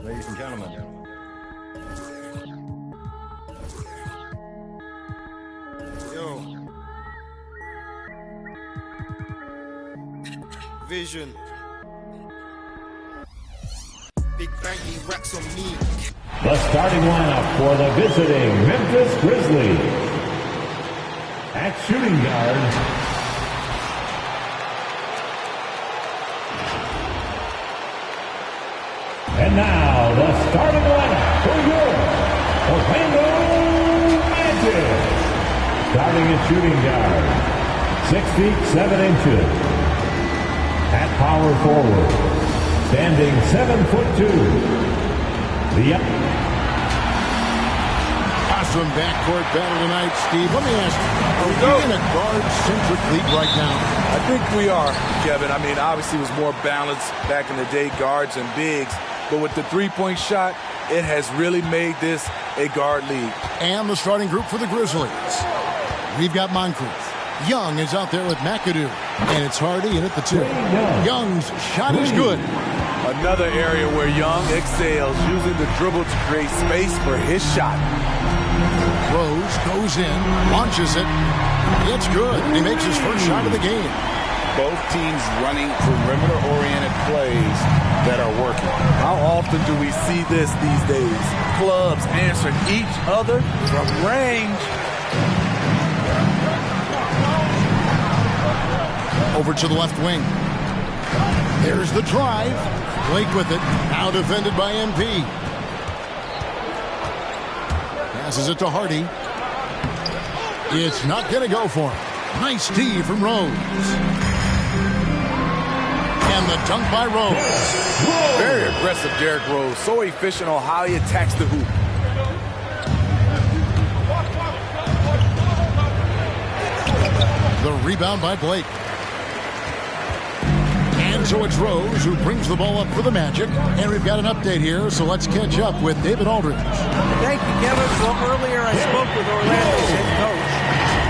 ladies and gentlemen. Yo. Vision. Big Banky racks on me. The starting lineup for the visiting Memphis Grizzlies. At shooting guard, and now the starting lineup for your Orlando Magic. Starting at shooting guard, 6 feet 7 inches. At power forward, standing 7'2". The awesome backcourt battle tonight, Steve. Let me ask you, are we in a guard-centric league right now? I think we are, Kevin. I mean, obviously it was more balanced back in the day, guards and bigs. But with the three-point shot, it has really made this a guard league. And the starting group for the Grizzlies. We've got Moncrief. Young is out there with McAdoo. And it's Hardy in at the 2. Young's shot is good. Another area where Young excels, using the dribble to create space for his shot. Rose goes in, launches it. It's good. He makes his first shot of the game. Both teams running perimeter-oriented plays that are working. How often do we see this these days? Clubs answering each other from range. Over to the left wing. There's the drive. Blake with it. Now defended by MP. Passes it to Hardy. It's not going to go for him. Nice D from Rose. And the dunk by Rose. Very aggressive, Derrick Rose. So efficient on how he attacks the hoop. The rebound by Blake. And so it's Rose who brings the ball up for the Magic. And we've got an update here, so let's catch up with David Aldridge. Thank you, Kevin. Well, earlier I spoke with Orlando's head coach.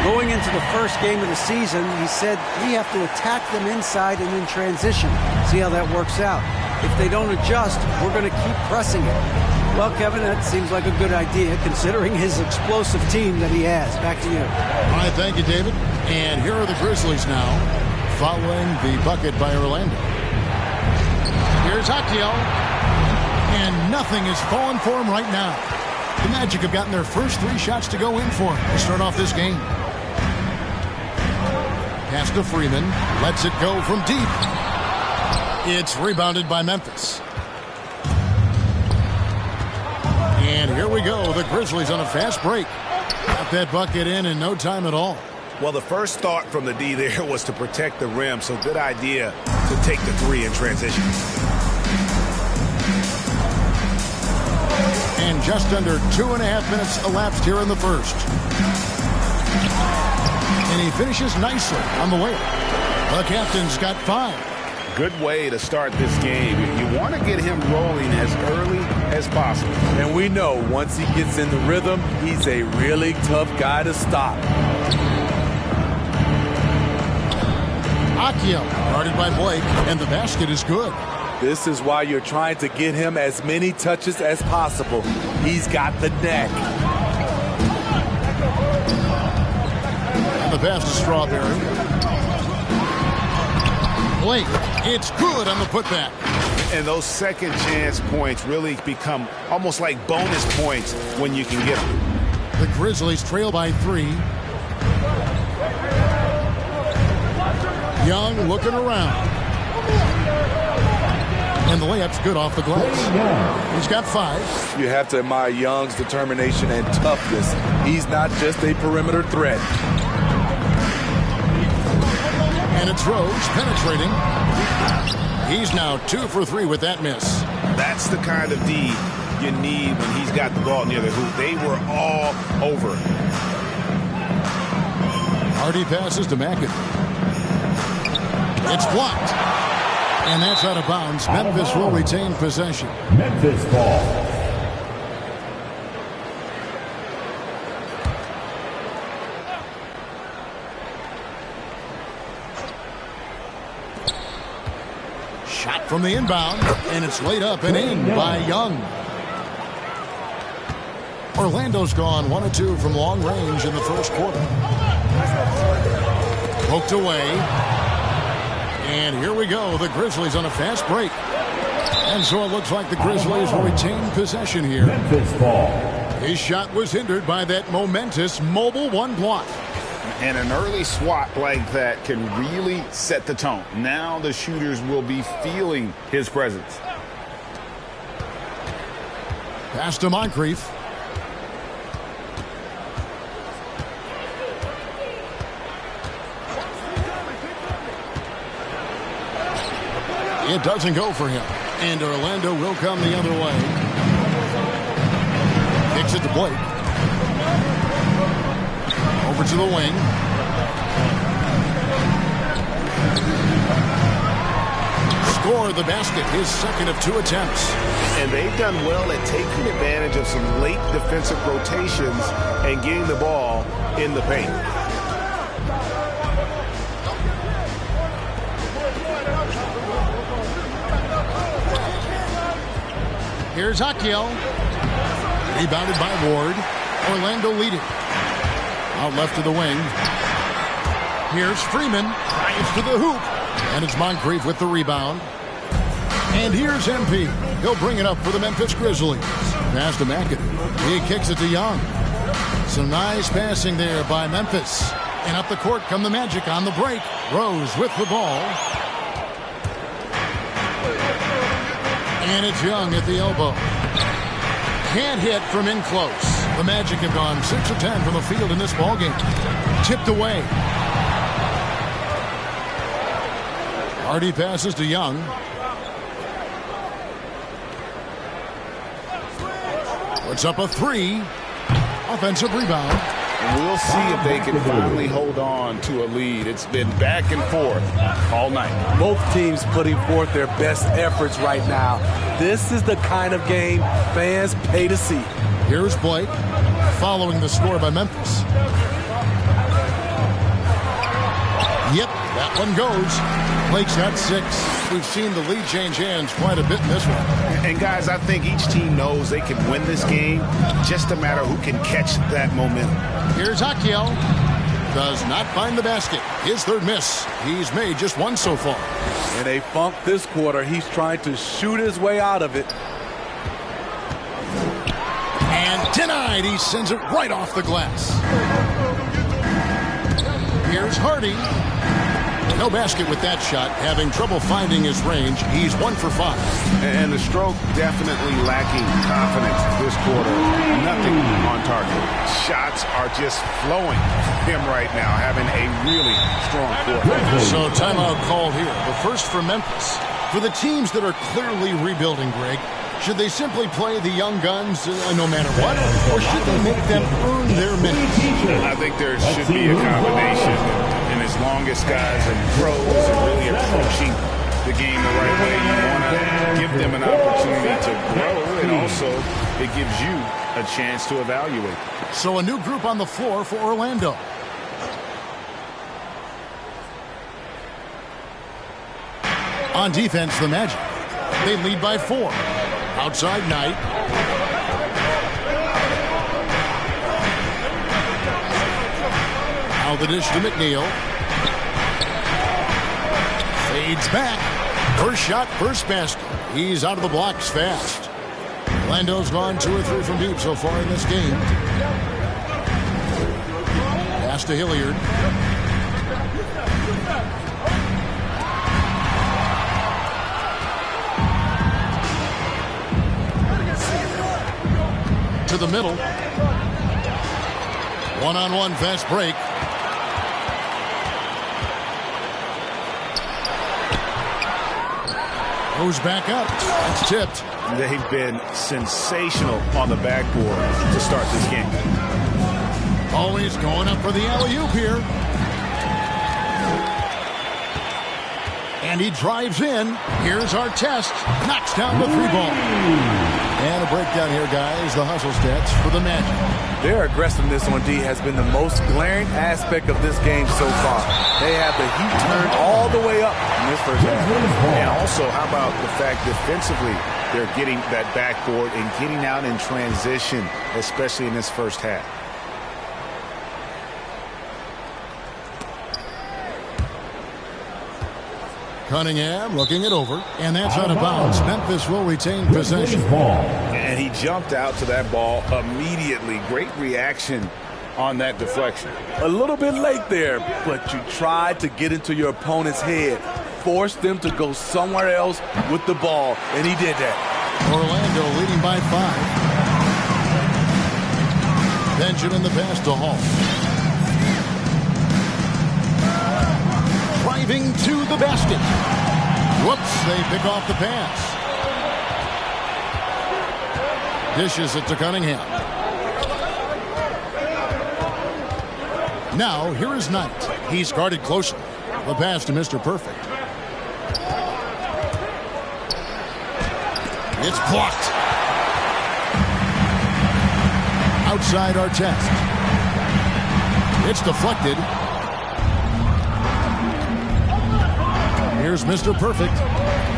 Going into the first game of the season, he said we have to attack them inside and in transition. See how that works out. If they don't adjust, we're going to keep pressing it. Well, Kevin, that seems like a good idea considering his explosive team that he has. Back to you. All right, thank you, David. And here are the Grizzlies now, following the bucket by Orlando. Here's Akio. And nothing is falling for him right now. The Magic have gotten their first 3 shots to go in for him to start off this game. Pass to Freeman. Lets it go from deep. It's rebounded by Memphis. And here we go. The Grizzlies on a fast break. Got that bucket in no time at all. Well, the first thought from the D there was to protect the rim, so good idea to take the 3 in transition. And just under 2.5 minutes elapsed here in the first. And he finishes nicely on the layup. The captain's got 5. Good way to start this game. You want to get him rolling as early as possible. And we know once he gets in the rhythm, he's a really tough guy to stop. Akio guarded by Blake, and the basket is good. This is why you're trying to get him as many touches as possible. He's got the neck. And the pass to Strawberry. Blake, it's good on the putback. And those second chance points really become almost like bonus points when you can get them. The Grizzlies trail by 3. Young looking around. And the layup's good off the glass. He's got 5. You have to admire Young's determination and toughness. He's not just a perimeter threat. And it's Rose penetrating. He's now 2 for 3 with that miss. That's the kind of D you need when he's got the ball near the hoop. They were all over. Hardy passes to McAdoo. It's blocked. And that's out of bounds. Memphis will retain possession. Memphis ball. Shot from the inbound, and it's laid up and in by Young. Orlando's gone 1 of 2 from long range in the first quarter. Poked away. And here we go. The Grizzlies on a fast break. And so it looks like the Grizzlies will retain possession here. Memphis ball. His shot was hindered by that momentous mobile 1 block. And an early swat like that can really set the tone. Now the shooters will be feeling his presence. Pass to Moncrief. It doesn't go for him. And Orlando will come the other way. Kicks it to Blake. Over to the wing. Score the basket, his second of 2 attempts. And they've done well at taking advantage of some late defensive rotations and getting the ball in the paint. Here's Akiel. Rebounded by Ward. Orlando leading. Out left to the wing. Here's Freeman. Drives to the hoop. And it's Moncrief with the rebound. And here's MP. He'll bring it up for the Memphis Grizzlies. Pass to McAdoo. He kicks it to Young. Some nice passing there by Memphis. And up the court come the Magic on the break. Rose with the ball. And it's Young at the elbow. Can't hit from in close. The Magic have gone 6 of 10 from the field in this ballgame. Tipped away. Hardy passes to Young. Puts up a 3. Offensive rebound. And we'll see if they can finally hold on to a lead. It's been back and forth all night. Both teams putting forth their best efforts right now. This is the kind of game fans pay to see. Here's Blake following the score by Memphis. Yep, that one goes. Blake's got 6. We've seen the lead change hands quite a bit in this one. And guys, I think each team knows they can win this game. Just a matter who can catch that momentum. Here's Akiel. Does not find the basket. His 3rd miss. He's made just 1 so far. In a funk this quarter, he's trying to shoot his way out of it. And denied. He sends it right off the glass. Here's Hardy. No basket with that shot. Having trouble finding his range. He's 1 for 5. And the stroke definitely lacking confidence this quarter. Nothing on target. Shots are just flowing him right now, having a really strong quarter. So timeout called here. The first for Memphis. For the teams that are clearly rebuilding, Greg, should they simply play the young guns no matter what? Or should they make them earn their minutes? I think there should be a combination. And as long as guys are pros and really approaching the game the right way, you want to give them an opportunity to grow, and also it gives you a chance to evaluate. So a new group on the floor for Orlando. On defense, the Magic. They lead by 4. Outside Knight. Now the dish to McNeil. Fades back. First shot, first basket. He's out of the blocks fast. Orlando's gone 2 or 3 from deep so far in this game. Pass to Hilliard. To the middle. One-on-one fast break. Goes back up. It's tipped. They've been sensational on the backboard to start this game. Always going up for the alley-oop here. And he drives in. Here's our test. Knocks down the 3 ball. And a breakdown here, guys. The hustle stats for the Magic. Their aggressiveness on D has been the most glaring aspect of this game so far. They have the heat turned all the way up in this first half. And also, how about the fact defensively, they're getting that backboard and getting out in transition, especially in this first half. Cunningham looking it over, and that's out of bounds. Memphis will retain possession. And he jumped out to that ball immediately. Great reaction on that deflection. A little bit late there, but you tried to get into your opponent's head. Force them to go somewhere else with the ball, and he did that. Orlando leading by 5. Benjamin the pass to Hall. Driving to the basket. Whoops, they pick off the pass. Dishes it to Cunningham. Now, here is Knight. He's guarded closely. The pass to Mr. Perfect. It's blocked. Outside Artest. It's deflected. Here's Mr. Perfect.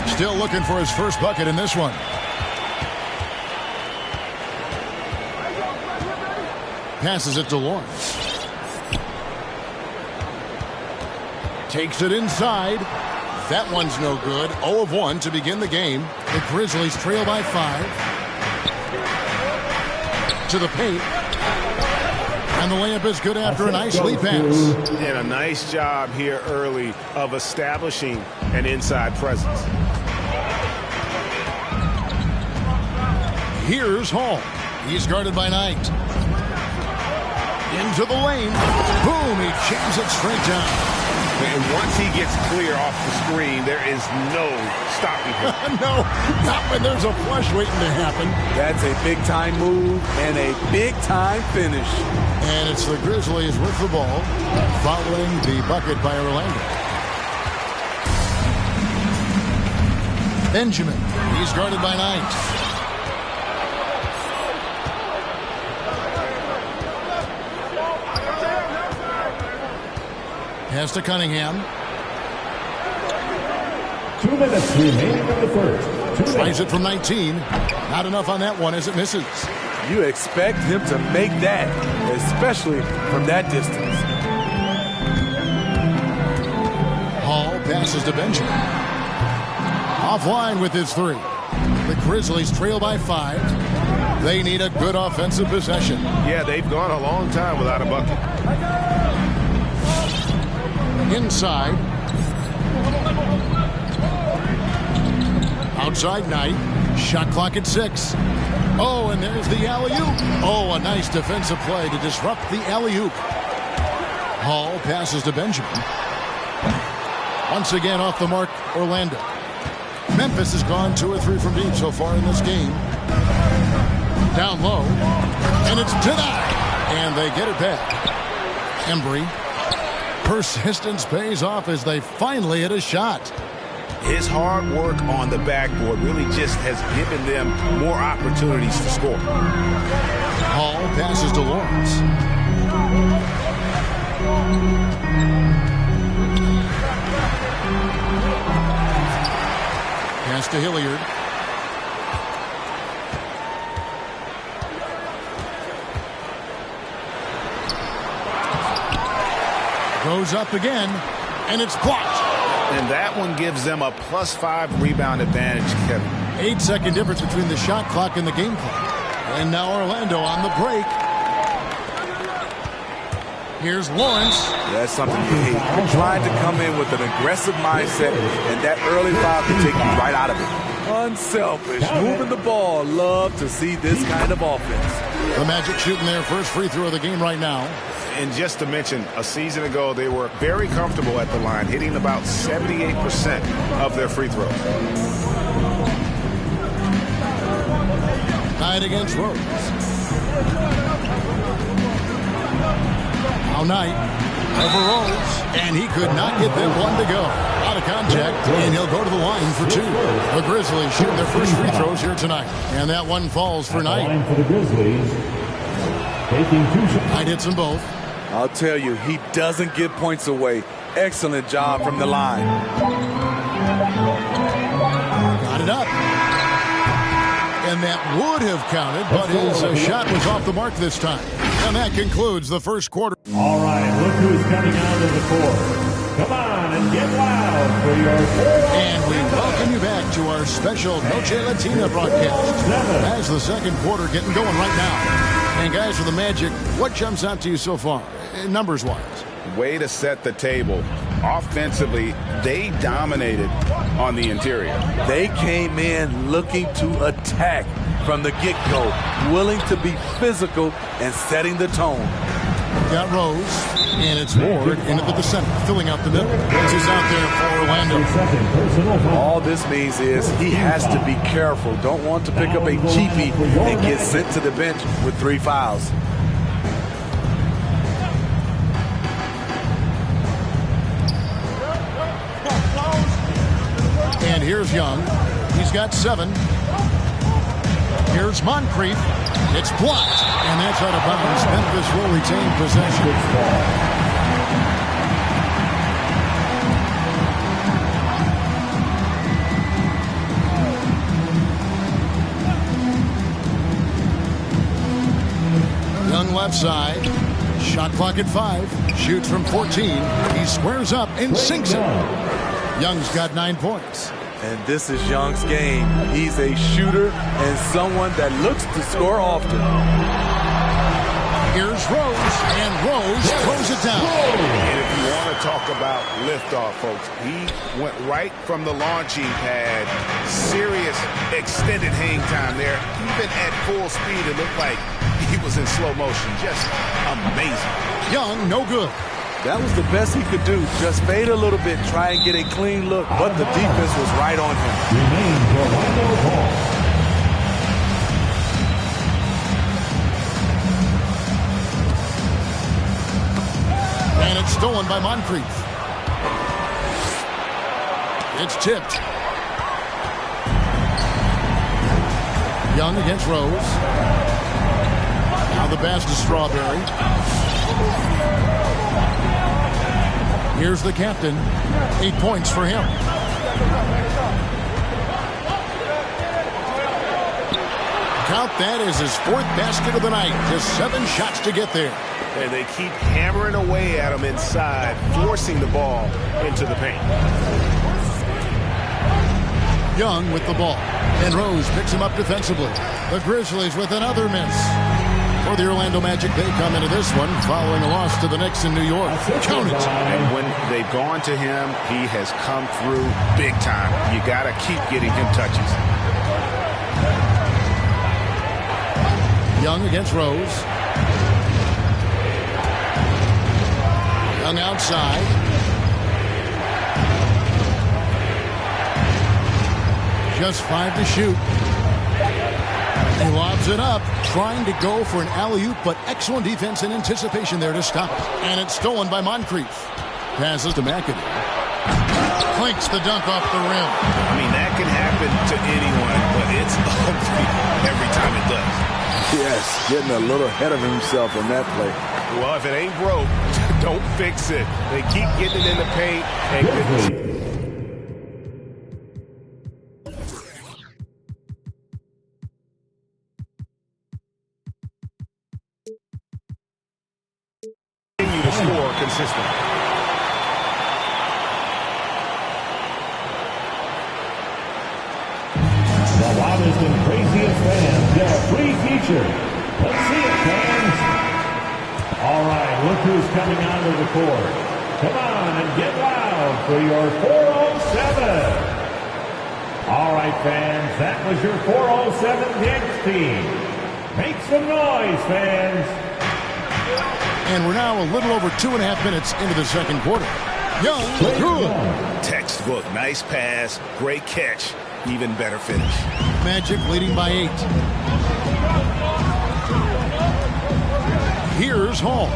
Still looking for his first bucket in this one. Passes it to Lawrence. Takes it inside. That one's no good. 0 of 1 to begin the game. The Grizzlies trail by 5. To the paint. And the layup is good after a nice lead pass. And a nice job here early of establishing an inside presence. Here's Hall. He's guarded by Knight. Into the lane. Boom, he jams it straight down. And once he gets clear off the screen, there is no stopping him. No, not when there's a flush waiting to happen. That's a big-time move and a big-time finish. And it's the Grizzlies with the ball, following the bucket by Orlando. Benjamin, he's guarded by Knight. Pass to Cunningham. 2 minutes remaining in the first. Tries it from 19. Not enough on that one as it misses. You expect him to make that, especially from that distance. Hall passes to Benjamin. Offline with his 3. The Grizzlies trail by 5. They need a good offensive possession. Yeah, they've gone a long time without a bucket. Inside. Outside Knight. Shot clock at 6. Oh, and there's the alley-oop. Oh, a nice defensive play to disrupt the alley-oop. Hall passes to Benjamin. Once again off the mark, Orlando. Memphis has gone 2 or 3 from deep so far in this game. Down low. And it's denied. And they get it back. Embry. Persistence pays off as they finally hit a shot. His hard work on the backboard really just has given them more opportunities to score. Hall passes to Lawrence. Pass to Hilliard. Goes up again, and it's blocked. And that one gives them a +5 rebound advantage, Kevin. 8-second difference between the shot clock and the game clock. And now Orlando on the break. Here's Lawrence. That's something you hate. You're trying to come in with an aggressive mindset, and that early foul can take you right out of it. Unselfish, moving the ball. Love to see this kind of offense. The Magic shooting their first free throw of the game right now. And just to mention, a season ago, they were very comfortable at the line, hitting about 78% of their free throws. Tied against Rose. Now Knight over Rose, and he could not get that one to go. Out of contact, and he'll go to the line for two. The Grizzlies shoot their first free throws here tonight, and that one falls for Knight. Line for the Grizzlies. Taking 2 shots. Knight hits them both. I'll tell you, he doesn't give points away. Excellent job from the line. Got it up. And that would have counted, but his shot was off the mark this time. And that concludes the first quarter. All right, look who's coming out of the court. Come on and get loud for your 4-on-7. And we welcome you back to our special Noche Latina broadcast. As the second quarter getting going right now. And guys, for the Magic, what jumps out to you so far, numbers-wise? Way to set the table. Offensively, they dominated on the interior. They came in looking to attack from the get-go, willing to be physical and setting the tone. Got Rose, and it's Ward into the center, filling out the middle. This is out there for Orlando. All this means is he has to be careful. Don't want to pick up a cheapie and get sent to the bench with 3 fouls. And here's Young. He's got 7. Here's Moncrief. It's blocked, and that's out of bounds. Memphis will retain possession. Young left side. Shot clock at 5. Shoots from 14. He squares up and sinks it. Young's got 9 points. And this is Young's game. He's a shooter and someone that looks to score often. Here's Rose, and Rose throws it down. And if you want to talk about liftoff, folks, he went right from the launching pad. Serious extended hang time there. Even at full speed, it looked like he was in slow motion. Just amazing. Young, no good. That was the best he could do. Just fade a little bit, try and get a clean look, but the defense was right on him. Remains Orlando ball. And it's stolen by Moncrief. It's tipped. Young against Rose. Now the pass to Strawberry. Here's the captain. 8 points for him. Count that as his 4th basket of the night. Just 7 shots to get there. And they keep hammering away at him inside, forcing the ball into the paint. Young with the ball. And Rose picks him up defensively. The Grizzlies with another miss. For the Orlando Magic, they come into this one following a loss to the Knicks in New York. Count it. And when they've gone to him, he has come through big time. You got to keep getting him touches. Young against Rose. Young outside. Just 5 to shoot. He lobs it up, trying to go for an alley-oop, but excellent defense and anticipation there to stop it. And it's stolen by Moncrief. Passes to McAdoo. Clinks the dunk off the rim. I mean, that can happen to anyone, but it's ugly every time it does. Yes, getting a little ahead of himself in that play. Well, if it ain't broke, don't fix it. They keep getting it in the paint. And continue to score consistently. The loudest and craziest fans get a free feature. Let's see it, fans. All right, look who's coming onto the court. Come on and get loud for your 407. All right, fans, that was your 407 Knicks team. Make some noise, fans. And we're now a little over 2.5 minutes into the second quarter. Young, good. Textbook, nice pass, great catch, even better finish. Magic leading by 8. Here's Hall.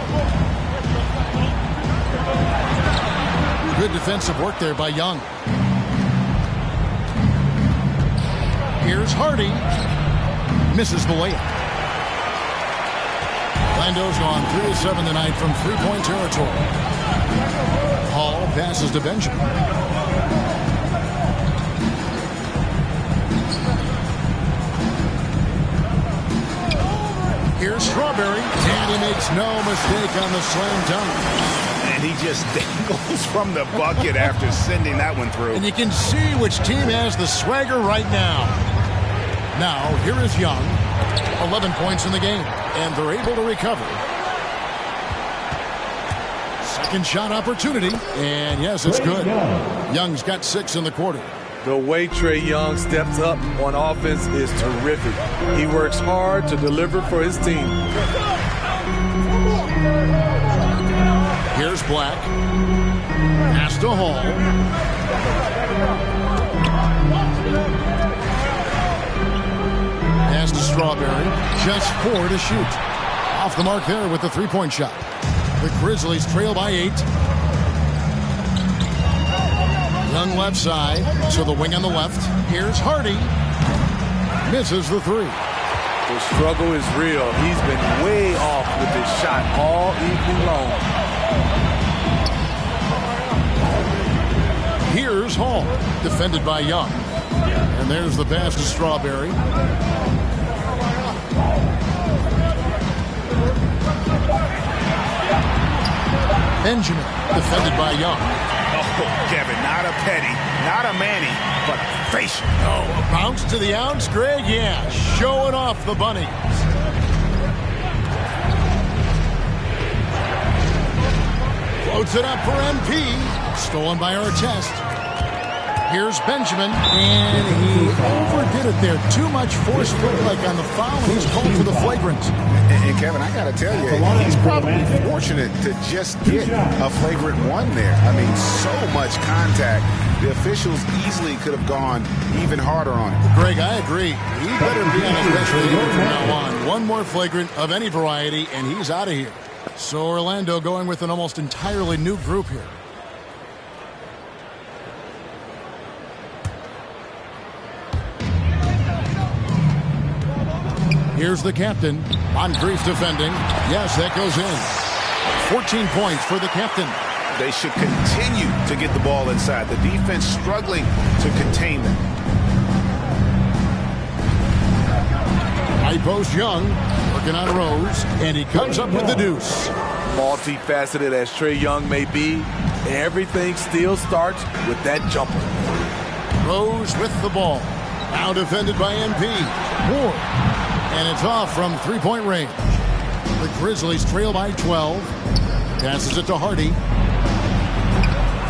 Good defensive work there by Young. Here's Hardy. Misses the layup. Orlando's gone 3 of 7 tonight from three-point territory. Hall passes to Benjamin. Here's Strawberry, and he makes no mistake on the slam dunk. And he just dangles from the bucket after sending that one through. And you can see which team has the swagger right now. Now, here is Young. 11 points in the game, and they're able to recover. Second shot opportunity, and yes, it's good. Young's got 6 in the quarter. The way Trae Young steps up on offense is terrific. He works hard to deliver for his team. Here's Black. Pass to Hall. Pass to Strawberry. Just 4 to shoot. Off the mark there with the three-point shot. The Grizzlies trail by 8. Young left side, so the wing on the left. Here's Hardy. Misses the 3. The struggle is real. He's been way off with his shot all evening long. Here's Hall, defended by Young. And there's the pass to Strawberry. Benjamin, defended by Young. Oh, Kevin, not a Petty, not a Manny, but facial. Oh, a bounce to the ounce, Greg? Yeah, showing off the bunnies. Floats it up for MP. Stolen by Artest. Here's Benjamin, and he overdid it there. Too much force, looked like on the foul. He's called for the flagrant. And Kevin, I got to tell you, he's probably fortunate to just get a flagrant 1 there. I mean, so much contact. The officials easily could have gone even harder on him. Greg, I agree. He better be on his best behavior from now on. One more flagrant of any variety, and he's out of here. So Orlando going with an almost entirely new group here. Here's the captain. Moncrief defending. Yes, that goes in. 14 points for the captain. They should continue to get the ball inside. The defense struggling to contain them. High post Young. Working on Rose. And he comes up with the deuce. Multifaceted as Trae Young may be, everything still starts with that jumper. Rose with the ball. Now defended by MP. Moore. And it's off from three-point range. The Grizzlies trail by 12. Passes it to Hardy.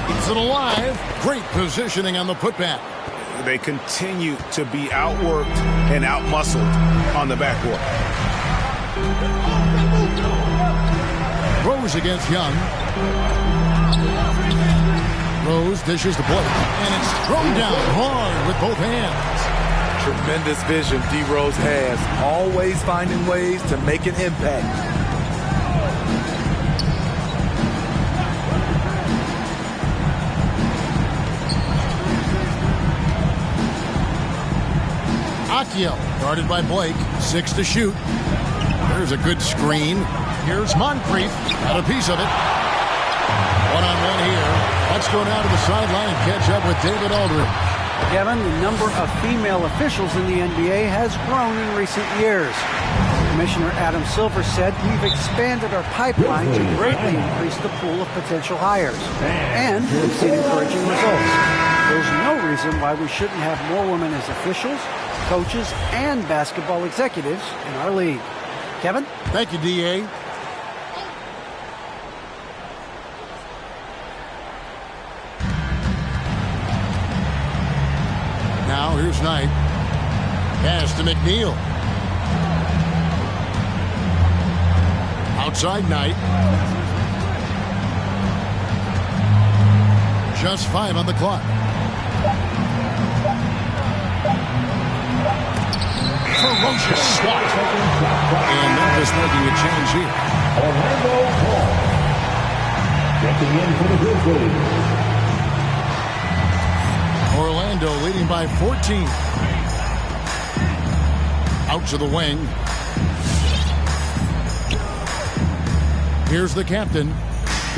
Keeps it alive. Great positioning on the putback. They continue to be outworked and outmuscled on the backcourt. Rose against Young. Rose dishes the plate. And it's thrown down hard with both hands. Tremendous vision D. Rose has, always finding ways to make an impact. Akio, guarded by Blake, 6 to shoot. There's a good screen. Here's Moncrief, got a piece of it. One-on-one here. Let's go now to the sideline and catch up with David Aldridge. Kevin, the number of female officials in the NBA has grown in recent years. Commissioner Adam Silver said, "We've expanded our pipeline to greatly increase the pool of potential hires. And we've seen encouraging results. There's no reason why we shouldn't have more women as officials, coaches, and basketball executives in our league." Kevin? Thank you, D.A. Now here's Knight. Pass to McNeil. Outside Knight. Just 5 on the clock. Ferocious swat. And Memphis making a change here. Orlando Hall. Checking in for the Grizzlies. Orlando leading by 14. Out to the wing. Here's the captain.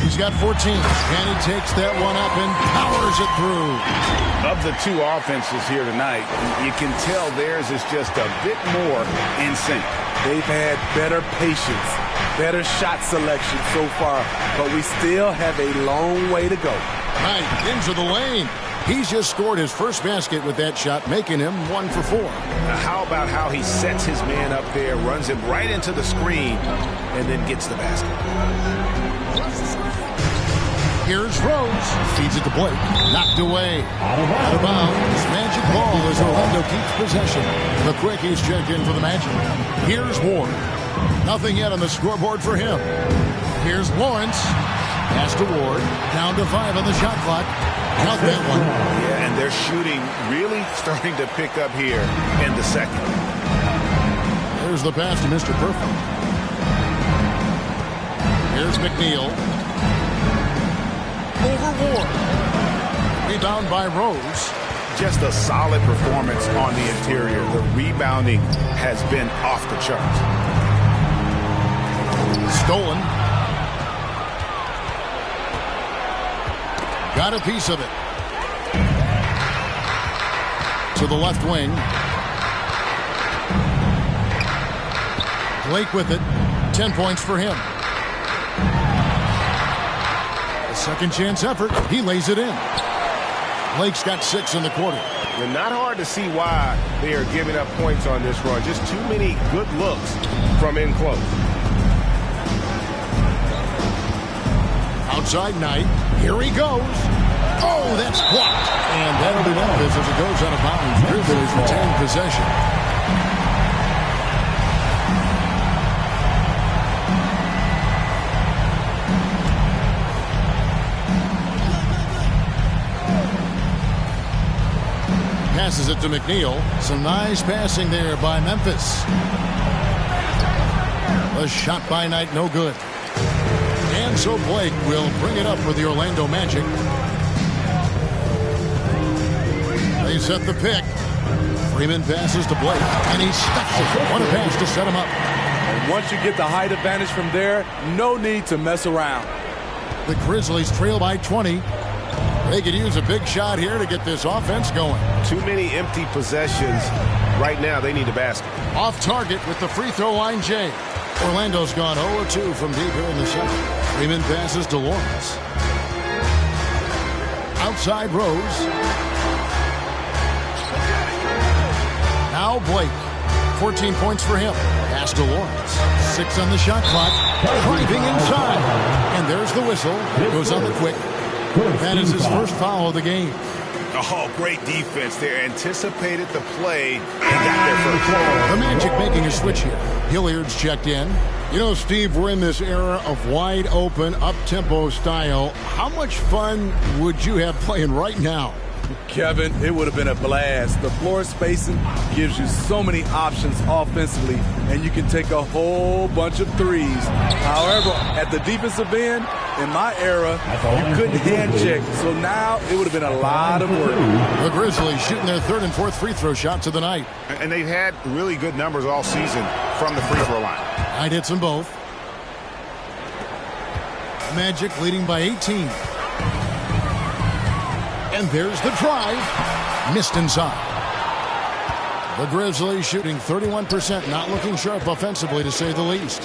He's got 14, and he takes that one up and powers it through. Of the two offenses here tonight, you can tell theirs is just a bit more in sync. They've had better patience, better shot selection so far, but we still have a long way to go. Right into the lane. He's just scored his first basket with that shot, making him 1 for 4. Now, how about how he sets his man up there, runs him right into the screen, and then gets the basket. Here's Rose. Feeds it to Blake. Knocked away. Out of bounds. Magic ball as Orlando keeps possession. The Quickies checked in for the Magic. Here's Ward. Nothing yet on the scoreboard for him. Here's Lawrence. Pass to Ward. Down to 5 on the shot clock. Count that one. Yeah, and they're shooting really starting to pick up here in the second. There's the pass to Mr. Perfect. Here's McNeil. Over Ward. Rebound by Rose. Just a solid performance on the interior. The rebounding has been off the charts. Stolen. Got a piece of it. To the left wing. Blake with it. 10 points for him. A second chance effort. He lays it in. Blake's got 6 in the quarter. And not hard to see why they are giving up points on this run. Just too many good looks from in close. Outside Knight. Here he goes. Oh, that's blocked. And that'll be Memphis as it goes out of bounds. Grizzlies retain possession. Passes it to McNeil. Some nice passing there by Memphis. A shot by Knight, no good. And so Blake will bring it up for the Orlando Magic. They set the pick. Freeman passes to Blake, and he stuffs it. What a pass to set him up. And once you get the height advantage from there, no need to mess around. The Grizzlies trail by 20. They could use a big shot here to get this offense going. Too many empty possessions. Right now, they need a basket. Off target with the free throw line, Jay. Orlando's gone 0-2 from deep here in the second. Freeman passes to Lawrence. Outside Rose. Now Blake. 14 points for him. Pass to Lawrence. 6 on the shot clock. Driving inside. And there's the whistle. Goes on the quick. That is his first foul of the game. Oh, great defense there. Anticipated the play and got there first. The Magic making a switch here. Hilliard's checked in. You know, Steve, we're in this era of wide open, up-tempo style. How much fun would you have playing right now? Kevin, it would have been a blast. The floor spacing gives you so many options offensively, and you can take a whole bunch of threes. However, at the defensive end, in my era, you couldn't hand check, so now it would have been a lot of work. The Grizzlies shooting their 3rd and 4th free throw shots of the night. And they've had really good numbers all season from the free throw line. Knight hits them both. Magic leading by 18. And there's the drive. Missed inside. The Grizzlies shooting 31%, not looking sharp offensively to say the least.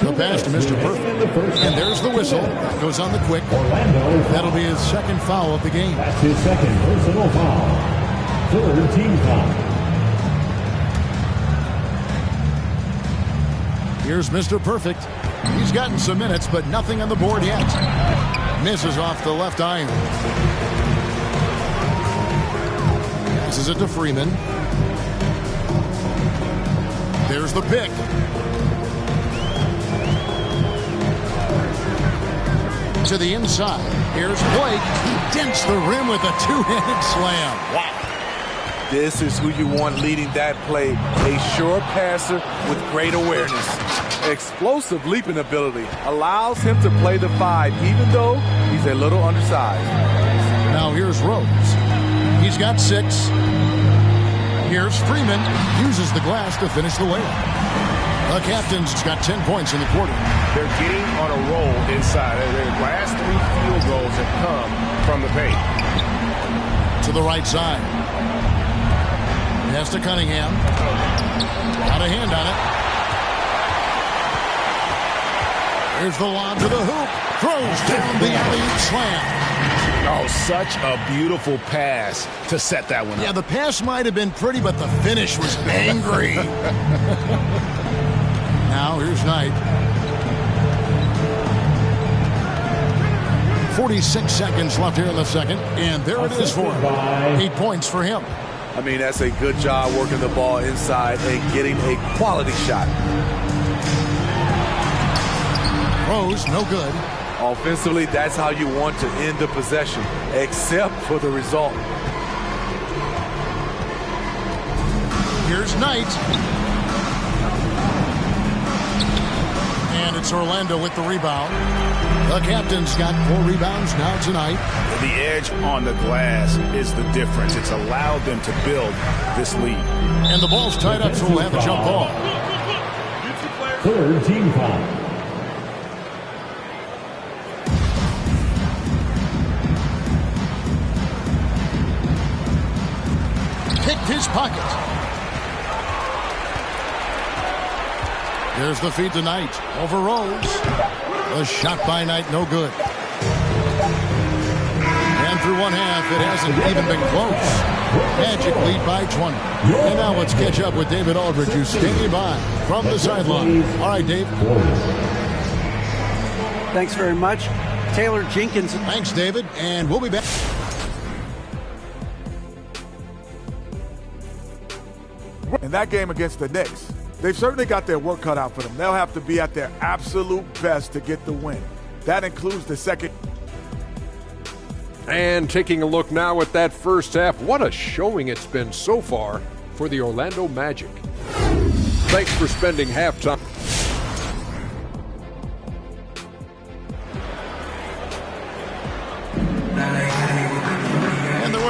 The pass to Mr. Perfect. And there's the whistle. Goes on the quick. That'll be his 2nd foul of the game. That's his 2nd personal foul. 3rd team foul. Here's Mr. Perfect. He's gotten some minutes, but nothing on the board yet. Misses off the left iron. Passes it to Freeman. There's the pick. To the inside. Here's Blake. He dents the rim with a 2-handed slam. Wow. This is who you want leading that play. A sure passer with great awareness. Explosive leaping ability. Allows him to play the 5, even though he's a little undersized. Now here's Rose. He's He's got 6. Here's Freeman. Uses the glass to finish the layup. The captain's got 10 points in the quarter. They're getting on a roll inside. Their last 3 field goals have come from the paint. To the right side. Pass to Cunningham. Got a hand on it. Here's the lob to the hoop. Throws down the alley-oop slam. Oh, such a beautiful pass to set that one up. Yeah, the pass might have been pretty, but the finish was angry. Now, here's Knight. 46 seconds left here in the second, and there it is for him. 8 points for him. I mean, that's a good job working the ball inside and getting a quality shot. Rose, no good. Offensively, that's how you want to end the possession, except for the result. Here's Knight. And it's Orlando with the rebound. The captain's got 4 rebounds now tonight. The edge on the glass is the difference. It's allowed them to build this lead. And the ball's tied up, so we'll have a jump ball. Third team foul. Picked his pocket. There's the feed to Knight. Over Rose. A shot by Knight, no good. And through one half, it hasn't even been close. Magic lead by 20. And now let's catch up with David Aldridge, who's standing by from the sideline. All right, Dave. Thanks very much. Taylor Jenkins. Thanks, David. And we'll be back. In that game against the Knicks, they've certainly got their work cut out for them. They'll have to be at their absolute best to get the win. That includes the second. And taking a look now at that first half, what a showing it's been so far for the Orlando Magic. Thanks for spending halftime.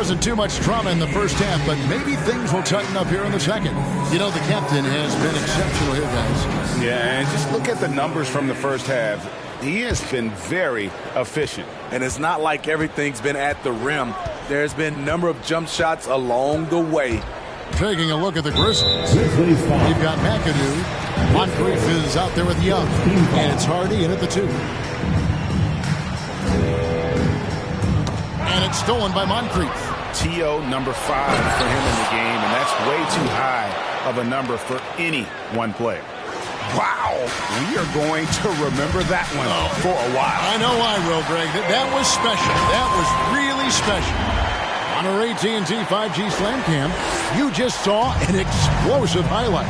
Wasn't too much drama in the first half, but maybe things will tighten up here in the second. You know, the captain has been exceptional here, guys. Yeah, and just look at the numbers from the first half. He has been very efficient. And it's not like everything's been at the rim. There's been a number of jump shots along the way. Taking a look at the Grizzlies. You've got McAdoo. Moncrief is out there with Young. And it's Hardy in at the 2. And it's stolen by Moncrief. T.O. number 5 for him in the game, and that's way too high of a number for any one player. Wow, we are going to remember that one for a while. I know I will, Greg. That was special. That was really special. On our AT&T 5G Slam Cam, you just saw an explosive highlight.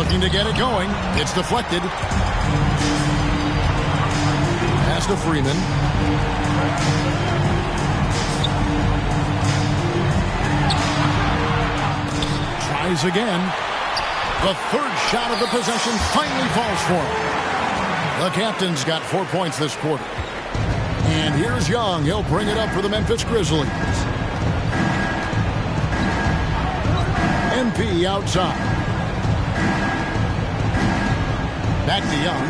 Looking to get it going. It's deflected. Pass to Freeman. Tries again. The third shot of the possession finally falls for him. The captain's got 4 points this quarter. And here's Young. He'll bring it up for the Memphis Grizzlies. MP outside. Back to Young.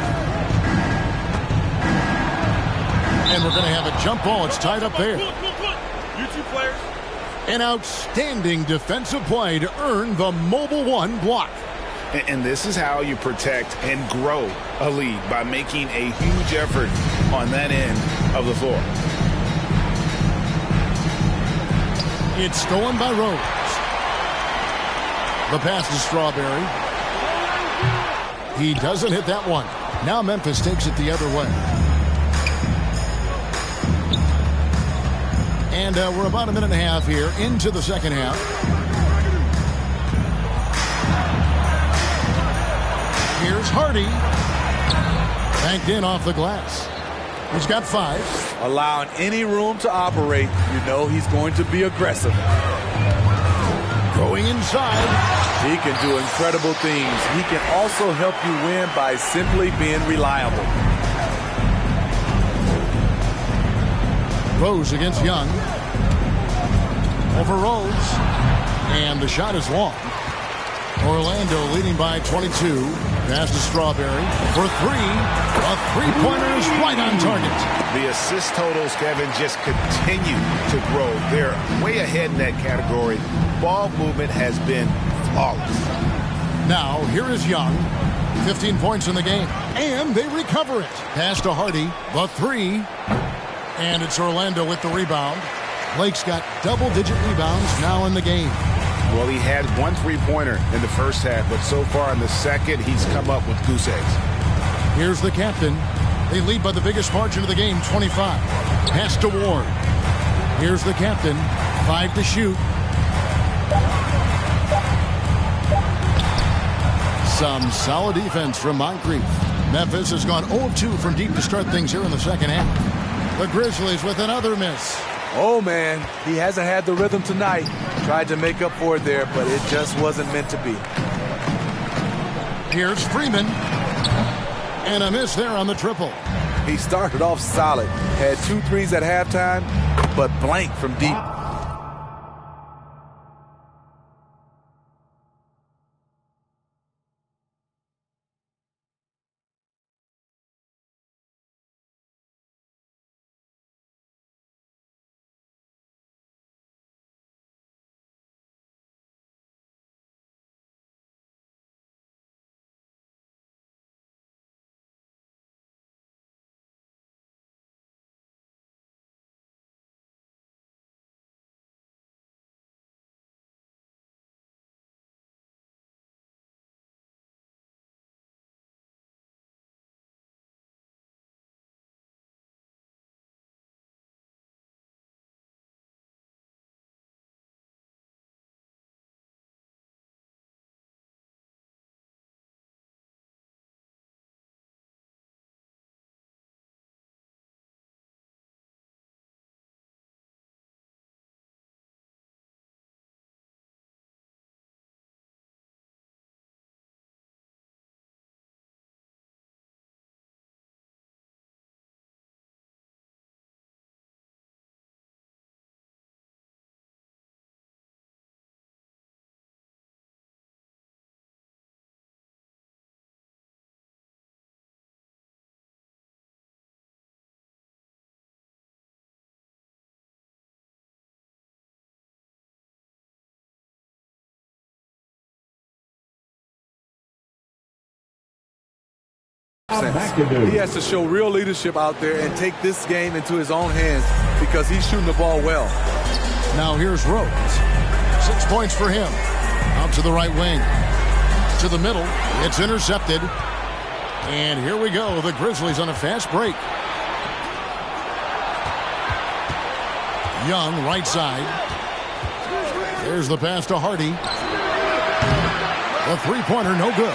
And we're going to have a jump ball. It's tied up there. You two players. An outstanding defensive play to earn the Mobile One block. And this is how you protect and grow a lead, by making a huge effort on that end of the floor. It's stolen by Rose. The pass to Strawberry. He doesn't hit that one. Now Memphis takes it the other way. And we're about a minute and a half here into the second half. Here's Hardy. Banked in off the glass. He's got 5. Allowing any room to operate, you know he's going to be aggressive. Going inside. He can do incredible things. He can also help you win by simply being reliable. Rose against Young. Over Rose. And the shot is long. Orlando leading by 22. Pass to Strawberry for three. A three-pointer is right on target. The assist totals, Kevin, just continue to grow. They're way ahead in that category. Ball movement has been flawless. Now, here is Young. 15 points in the game. And they recover it. Pass to Hardy. The three. And it's Orlando with the rebound. Blake's got double-digit rebounds now in the game. Well, he had one three-pointer in the first half, but so far in the second, he's come up with goose eggs. Here's the captain. They lead by the biggest margin of the game, 25. Pass to Ward. Here's the captain. 5 to shoot. Some solid defense from Moncrief. Memphis has gone 0-2 from deep to start things here in the second half. The Grizzlies with another miss. Oh, man, he hasn't had the rhythm tonight. Tried to make up for it there, but it just wasn't meant to be. Here's Freeman. And a miss there on the triple. He started off solid. Had 2 threes at halftime, but blank from deep. He has to show real leadership out there and take this game into his own hands because he's shooting the ball well. Now here's Rose. 6 points for him. Out to the right wing. To the middle. It's intercepted. And here we go. The Grizzlies on a fast break. Young, right side. There's the pass to Hardy. A three-pointer, no good.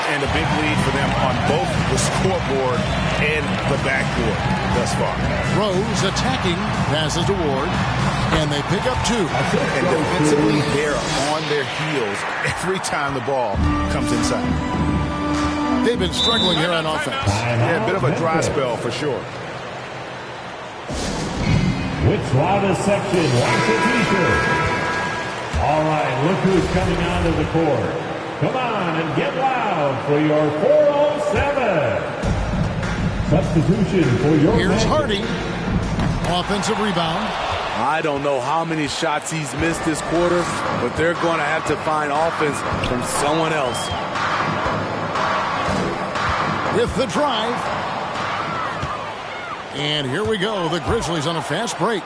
And a big lead for them on both the scoreboard and the backboard thus far. Rose attacking, passes to Ward, and they pick up 2. And defensively, they're on their heels every time the ball comes inside. They've been struggling here on offense. Yeah, a bit of a dry spell for sure. Which loudest section wants a t-shirt? All right, look who's coming onto the court. Come on and get loud for your 407. Substitution for your Here's Hardy. Offensive rebound. I don't know how many shots he's missed this quarter, but they're going to have to find offense from someone else. With the drive. And here we go. The Grizzlies on a fast break.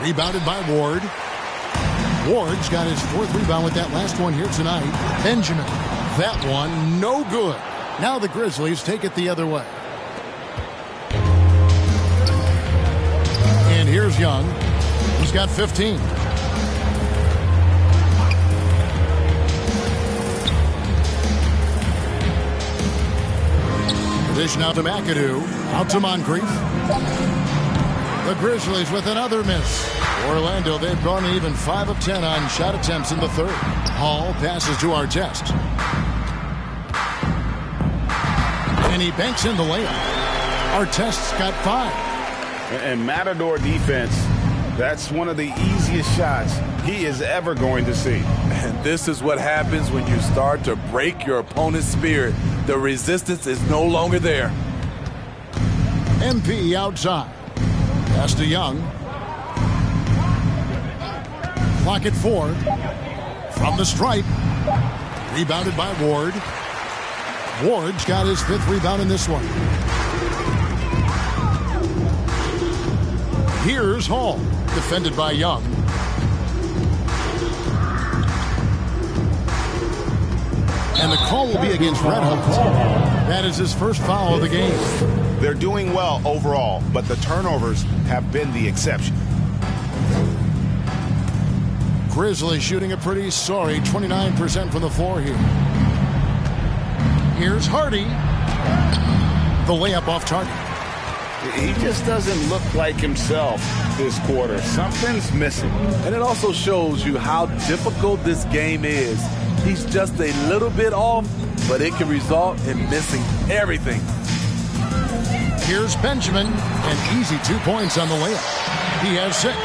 Rebounded by Ward. Ward's got his 4th rebound with that last one here tonight. Benjamin. That one, no good. Now the Grizzlies take it the other way. And here's Young. He's got 15. Dish out to McAdoo. Out to Moncrief. The Grizzlies with another miss. Orlando, they've gone even 5 of 10 on shot attempts in the third. Hall passes to Artest. And he banks in the layup. Artest's got 5. And Matador defense, that's one of the easiest shots he is ever going to see. And this is what happens when you start to break your opponent's spirit. The resistance is no longer there. MP outside. Pass to Young. Clock at 4. From the stripe. Rebounded by Ward. Ward's got his 5th rebound in this one. Here's Hall. Defended by Young. And the call will be against Red Hawks. That is his first foul of the game. They're doing well overall, but the turnovers have been the exception. Grizzlies shooting a pretty sorry 29% from the floor here. Here's Hardy. The layup off target. He just doesn't look like himself this quarter. Something's missing. And it also shows you how difficult this game is. He's just a little bit off, but it can result in missing everything. Here's Benjamin. An easy 2 points on the layup. He has 6.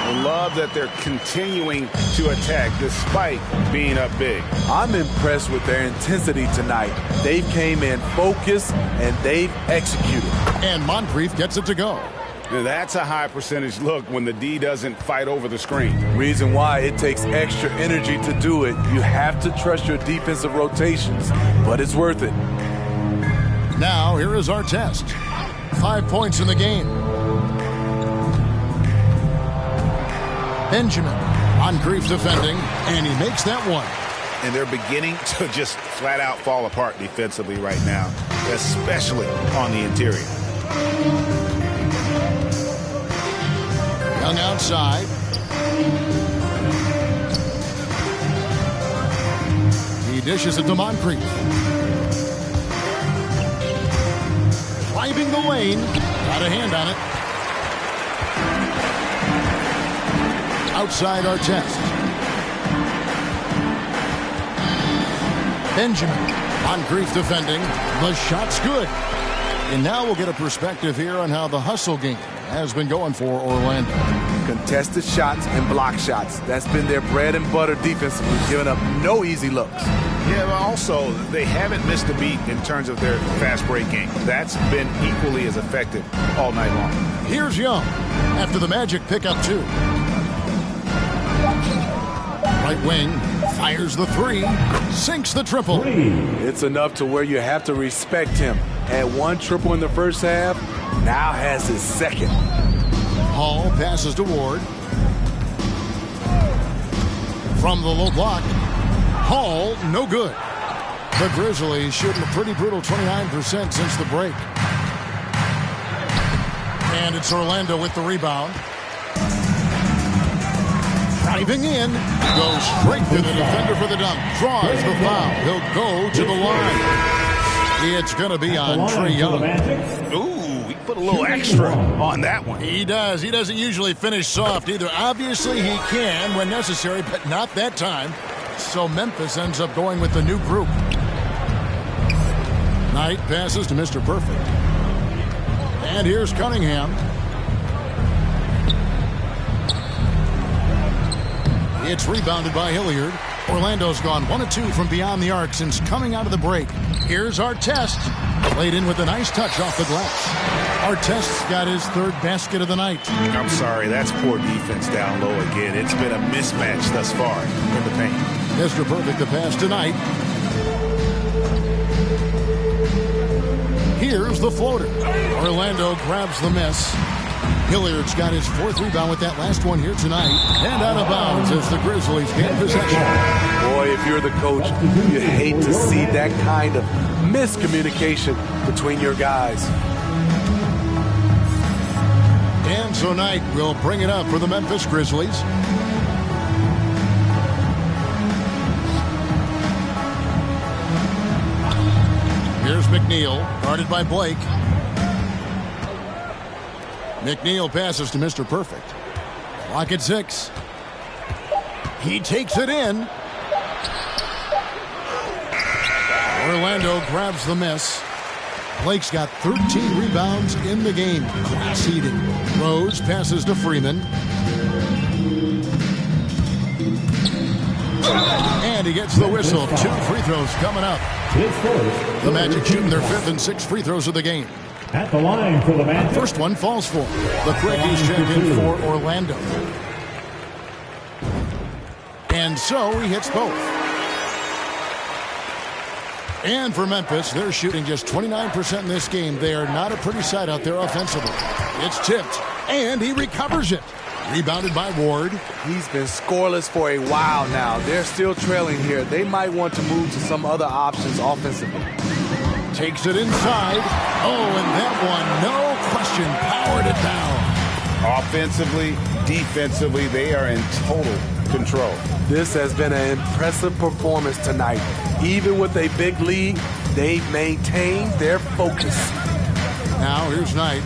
I love that they're continuing to attack despite being up big. I'm impressed with their intensity tonight. They came in focused and they've executed. And Moncrief gets it to go. Now that's a high percentage look when the D doesn't fight over the screen. Reason why it takes extra energy to do it. You have to trust your defensive rotations, but it's worth it. Now here is Artest. 5 points in the game. Benjamin. Moncrief defending, and he makes that one. And they're beginning to just flat out fall apart defensively right now, especially on the interior. Young outside. He dishes it to Moncrief. Driving the lane. Got a hand on it. Outside Artest. Benjamin. Moncrief defending. The shot's good. And now we'll get a perspective here on how the hustle game has been going for Orlando. Contested shots and block shots. That's been their bread and butter defensively, giving up no easy looks. Yeah, but also, they haven't missed a beat in terms of their fast break game. That's been equally as effective all night long. Here's Young after the Magic pick up 2. Right wing, fires the 3, sinks the triple. It's enough to where you have to respect him. Had 1 triple in the first half, now has his 2nd. Hall passes to Ward. From the low block, Hall, no good. The Grizzlies shooting a pretty brutal 29% since the break. And it's Orlando with the rebound. Driving in, goes straight to the defender for the dunk. Draws the foul. He'll go to the line. It's going to be on Trae Young. Ooh, he put a little extra on that one. He does. He doesn't usually finish soft either. Obviously, he can when necessary, but not that time. So Memphis ends up going with the new group. Knight passes to Mr. Perfect. And here's Cunningham. It's rebounded by Hilliard. Orlando's gone 1 of 2 from beyond the arc since coming out of the break. Here's Artest. Played in with a nice touch off the glass. Artest's got his 3rd basket of the night. I'm sorry, that's poor defense down low again. It's been a mismatch thus far in the paint. Mr. Perfect the pass tonight. Here's the floater. Orlando grabs the miss. Hilliard's got his 4th rebound with that last one here tonight. And out of bounds as the Grizzlies gain possession. Boy, if you're the coach, you hate to see that kind of miscommunication between your guys. And so Knight will bring it up for the Memphis Grizzlies. Here's McNeil, guarded by Blake. McNeil passes to Mr. Perfect. Clock at 6. He takes it in. Orlando grabs the miss. Blake's got 13 rebounds in the game. Class eating. Rose passes to Freeman. And he gets the whistle. 2 free throws coming up. The Magic shooting their 5th and 6th free throws of the game. At the line for the Magic. First one falls for the quick. He's checked in for Orlando. And so he hits both. And for Memphis, they're shooting just 29% in this game. They are not a pretty sight out there offensively. It's tipped, and he recovers it. Rebounded by Ward. He's been scoreless for a while now. They're still trailing here. They might want to move to some other options offensively. Takes it inside. Oh, and that one, no question, powered it down. Offensively, defensively, they are in total control. This has been an impressive performance tonight. Even with a big lead, they've maintained their focus. Now here's Knight.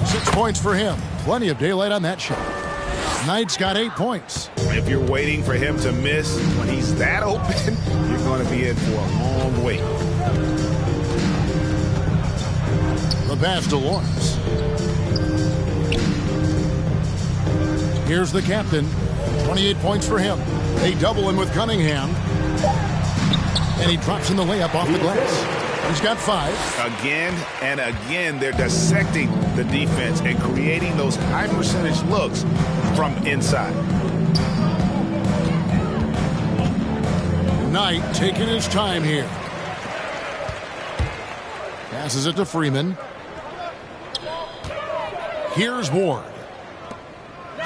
6 points for him. Plenty of daylight on that shot. Knight's got 8 points. If you're waiting for him to miss when he's that open, you're going to be in for a long wait. The pass to Lawrence. Here's the captain. 28 points for him. They double him with Cunningham. And he drops in the layup off the glass. He's got 5. Again and again, they're dissecting the defense and creating those high percentage looks from inside. Knight taking his time here. Passes it to Freeman. Here's Ward.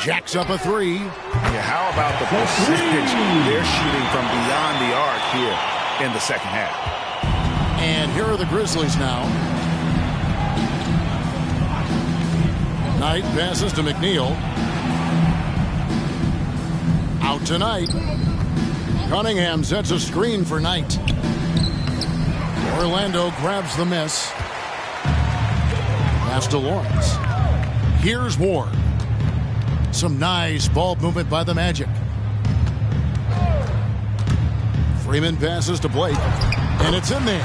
Jacks up a 3. Yeah, how about the percentage they're shooting from beyond the arc here in the second half? And here are the Grizzlies now. Knight passes to McNeil. Out to Knight. Cunningham sets a screen for Knight. Orlando grabs the miss. Pass to Lawrence. Here's Ward. Some nice ball movement by the Magic. Freeman passes to Blake. And it's in there.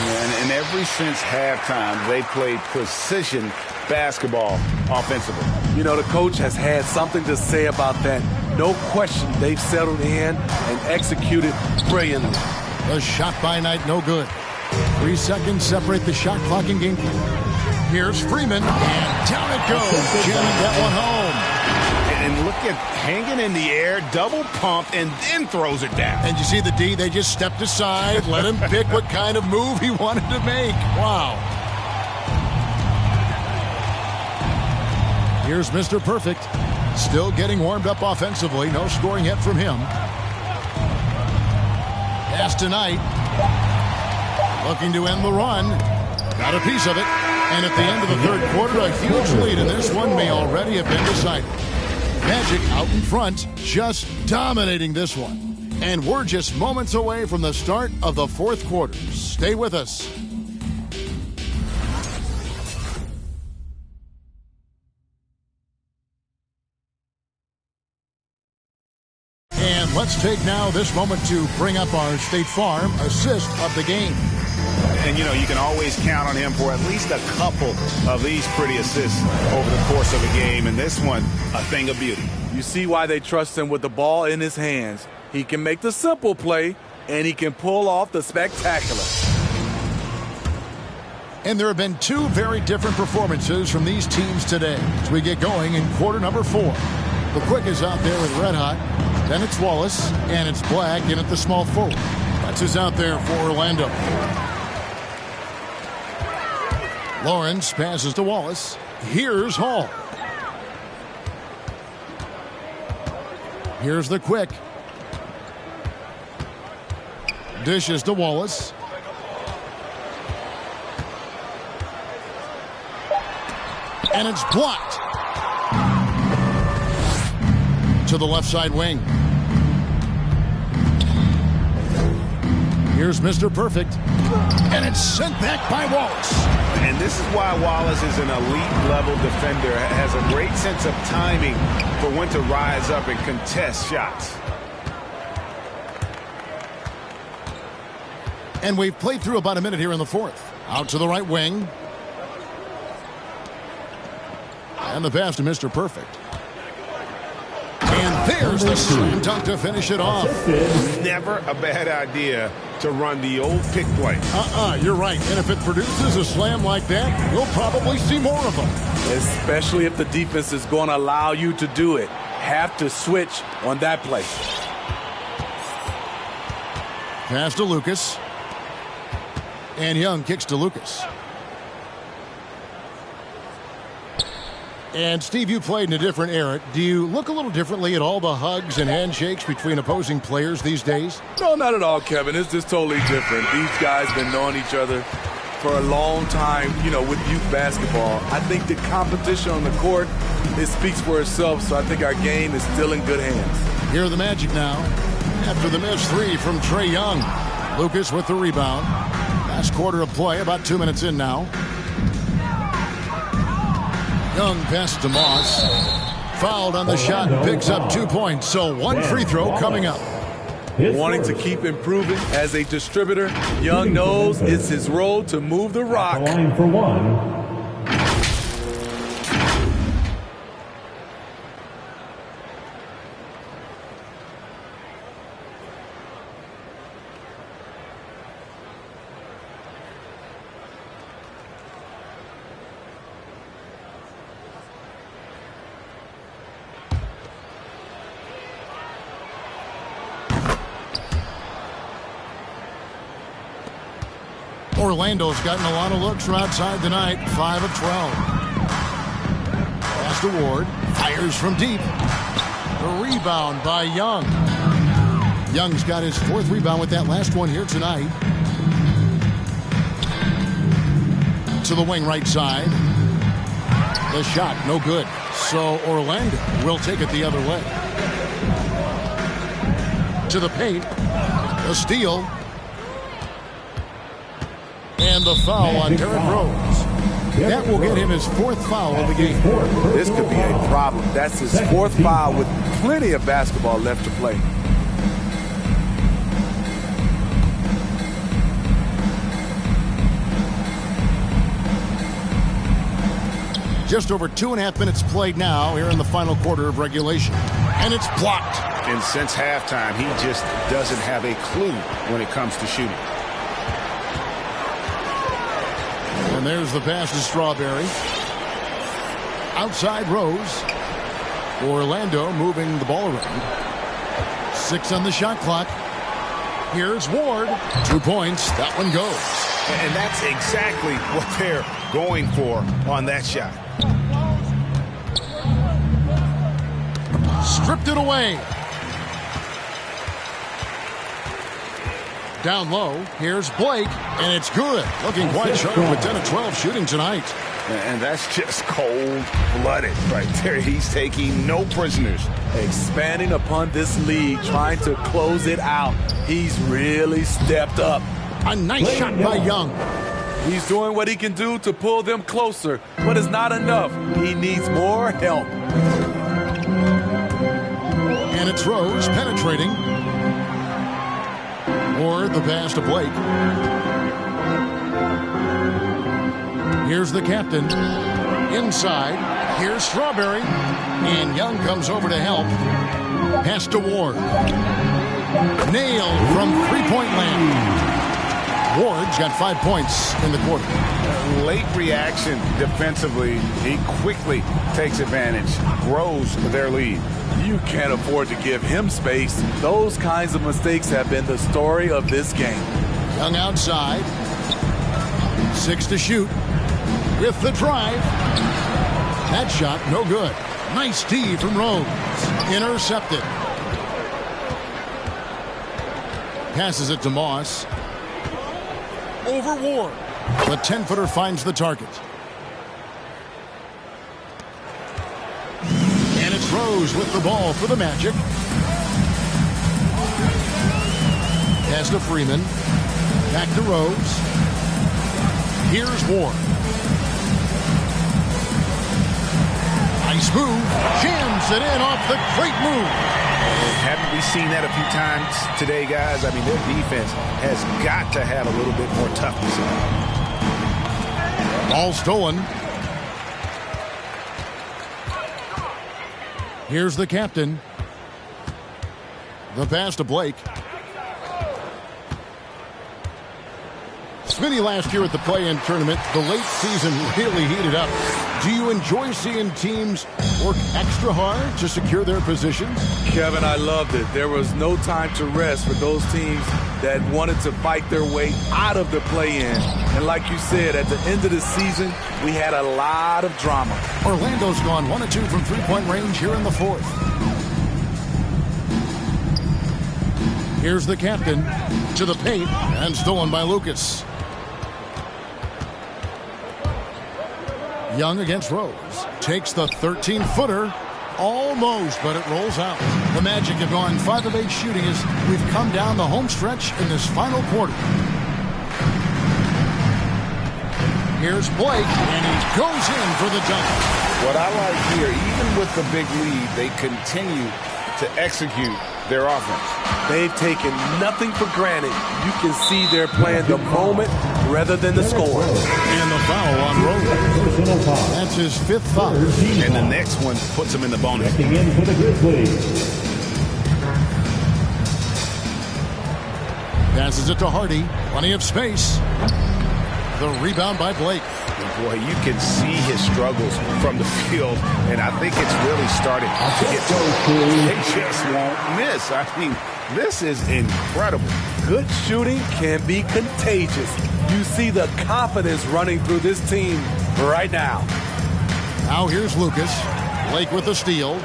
And ever since halftime, they played precision basketball offensively. You know, the coach has had something to say about that. No question, they've settled in and executed brilliantly. The shot by Knight, no good. 3 seconds separate the shot clock and game clock. Here's Freeman, and down it goes. Jamming that one home. And look at hanging in the air, double pump, and then throws it down. And you see the D, they just stepped aside, let him pick what kind of move he wanted to make. Wow. Here's Mr. Perfect. Still getting warmed up offensively. No scoring yet from him. Pass tonight. Looking to end the run. Got a piece of it. And at the end of the third quarter, a huge lead, and this one may already have been decided. Magic out in front, just dominating this one. And we're just moments away from the start of the fourth quarter. Stay with us. And let's take now this moment to bring up our State Farm assist of the game. And, you know, you can always count on him for at least a couple of these pretty assists over the course of a game. And this one, a thing of beauty. You see why they trust him with the ball in his hands. He can make the simple play, and he can pull off the spectacular. And there have been 2 very different performances from these teams today as we get going in quarter number 4. The Quick is out there with Red Hot. Then it's Wallace, and it's Black in at the small forward. That's who's out there for Orlando. Lawrence passes to Wallace. Here's Hall. Here's the Quick. Dishes to Wallace. And it's blocked. To the left side wing. Here's Mr. Perfect. And it's sent back by Wallace. And this is why Wallace is an elite-level defender. Has a great sense of timing for when to rise up and contest shots. And we've played through about a minute here in the fourth. Out to the right wing. And the pass to Mr. Perfect. And there's the slam dunk to finish it off. Never a bad idea to run the old pick play. You're right. And if it produces a slam like that, we'll probably see more of them. Especially if the defense is going to allow you to do it. Have to switch on that play. Pass to Lucas. And Young kicks to Lucas. And, Steve, you played in a different era. Do you look a little differently at all the hugs and handshakes between opposing players these days? No, not at all, Kevin. It's just totally different. These guys been knowing each other for a long time, you know, with youth basketball. I think the competition on the court, it speaks for itself, so I think our game is still in good hands. Here are the Magic now. After the missed three from Trae Young. Lucas with the rebound. Last quarter of play, about 2 minutes in now. Young pass to Moss. Fouled on the shot, picks up 2 points. So one free throw coming up. Wanting to keep improving as a distributor, Young knows it's his role to move the rock. Line for one. Orlando's gotten a lot of looks from outside tonight. 5 of 12. Pass to Ward. Fires from deep. The rebound by Young. Young's got his 4th rebound with that last one here tonight. To the wing right side. The shot, no good. So Orlando will take it the other way. To the paint. A steal. And the foul on Derrick Rose. That will get him his 4th foul of the game. This could be a problem. That's his 4th foul with plenty of basketball left to play. Just over 2.5 minutes played now here in the final quarter of regulation. And it's blocked. And since halftime, he just doesn't have a clue when it comes to shooting. And there's the pass to Strawberry. Outside Rose. Orlando moving the ball around. 6 on the shot clock. Here's Ward. 2 points. That one goes. And that's exactly what they're going for on that shot. Stripped it away. Down low, here's Blake, and it's good. Looking quite sharp with 10 of 12 shooting tonight. And that's just cold-blooded right there. He's taking no prisoners. Expanding upon this lead, trying to close it out. He's really stepped up. A nice shot by Young. He's doing what he can do to pull them closer, but it's not enough. He needs more help. And it's Rose penetrating. Or the pass to Blake. Here's the captain. Inside. Here's Strawberry. And Young comes over to help. Pass to Ward. Nailed from three-point land. Ward's got 5 points in the quarter. Late reaction defensively. He quickly takes advantage. Grows their lead. You can't afford to give him space. Those kinds of mistakes have been the story of this game. Young outside. 6 to shoot. With the drive. That shot, no good. Nice D from Rose. Intercepted. Passes it to Moss. Over Ward. The 10-footer finds the target. And it's Rose with the ball for the Magic. Pass to Freeman. Back to Rose. Here's Ward. Nice move. Jams it in off the great move. Haven't we seen that a few times today, guys? I mean, their defense has got to have a little bit more toughness. Ball stolen. Here's the captain. The pass to Blake. Smitty last year at the play-in tournament, the late season really heated up. Do you enjoy seeing teams work extra hard to secure their positions? Kevin, I loved it. There was no time to rest for those teams that wanted to fight their way out of the play-in. And like you said, at the end of the season, we had a lot of drama. Orlando's gone 1 of 2 from three-point range here in the fourth. Here's the captain to the paint and stolen by Lucas. Young against Rose. Takes the 13-footer. Almost, but it rolls out. The Magic have gone 5 of 8 shooting as we've come down the home stretch in this final quarter. Here's Blake, and he goes in for the dunk. What I like here, even with the big lead, they continue to execute their offense. They've taken nothing for granted. You can see they're playing the moment rather than the score. And the foul on Rose. That's his 5th foul. And the next one puts him in the bonus. In for the Grizzlies. Passes it to Hardy. Plenty of space. The rebound by Blake. And boy, you can see his struggles from the field, and I think it's really starting to get to him. They just won't miss. I mean, this is incredible. Good shooting can be contagious. You see the confidence running through this team right now. Now here's Lucas. Blake with the steal.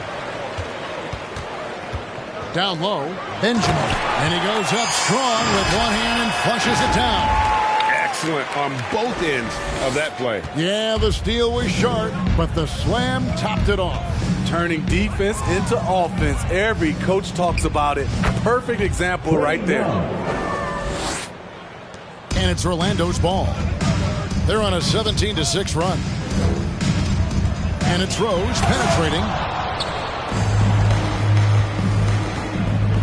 Down low, Benjamin. And he goes up strong with one hand and flushes it down. Excellent on both ends of that play. Yeah, the steal was sharp, but the slam topped it off. Turning defense into offense. Every coach talks about it. Perfect example right there. And it's Orlando's ball. They're on a 17-6 run. And it's Rose penetrating.